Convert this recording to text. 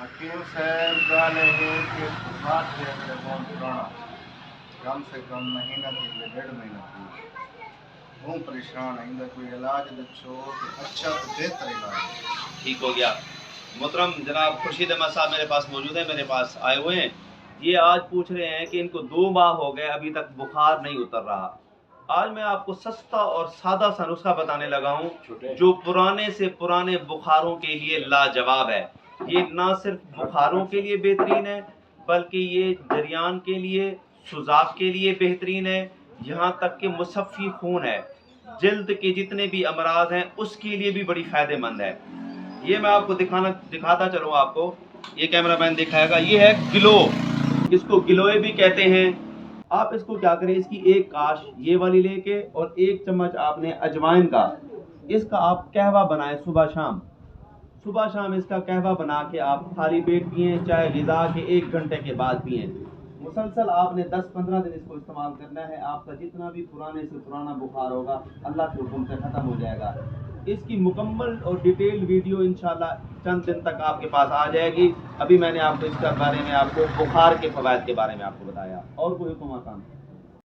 हकीम साहब गाल है कि बात है मेरे बहुत पुराना, कम से कम महीना थी, 1.5 महीना थी। हूँ परेशान है, इनका कोई इलाज दसो कि अच्छा तो बेहतर इलाज। ठीक हो गया। मोहतरम जनाब खुर्शीद अहमद साहब मेरे पास मौजूद है, मेरे पास आए हुए हैं। ये आज पूछ रहे हैं कि इनको 2 माह हो गए अभी तक बुखार नहीं उतर रहा। आज मैं आपको सस्ता और सादा सा नुस्खा बताने लगा हूँ जो पुराने से पुराने बुखारों के लिए लाजवाब है। ये ना सिर्फ बुखारों के लिए बेहतरीन है बल्कि ये जरियान के लिए, सुजाक के लिए बेहतरीन है, यहाँ तक कि मुसफ़्फ़ी खून है, जल्द के जितने भी अमराज हैं उसके लिए भी बड़ी फ़ायदेमंद है। ये मैं आपको दिखाता चलूँ आपको। ये कैमरा मैन दिखाएगा। ये है गिलो, इसको गिलोय भी कहते हैं। आप इसको क्या करें, इसकी एक काश ये वाली लेके और 1 चम्मच आपने अजवाइन का, इसका आप कहवा बनाएं सुबह शाम इसका कहवा बना के आप खाली पेट पिएं, चाहे ग़िज़ा के 1 घंटे के बाद पिएं। मुसलसल आपने 10-15 दिन इसको इस्तेमाल करना है। आपका जितना भी पुराने से पुराना बुखार होगा अल्लाह के हुक्म से ख़त्म हो जाएगा। इसकी मुकम्मल और डिटेल वीडियो इंशाल्लाह चंद दिन तक आपके पास आ जाएगी। अभी मैंने आपको इसके बारे में, आपको बुखार के फ़वाइद के बारे में आपको बताया। और कोई हुक्म आसान?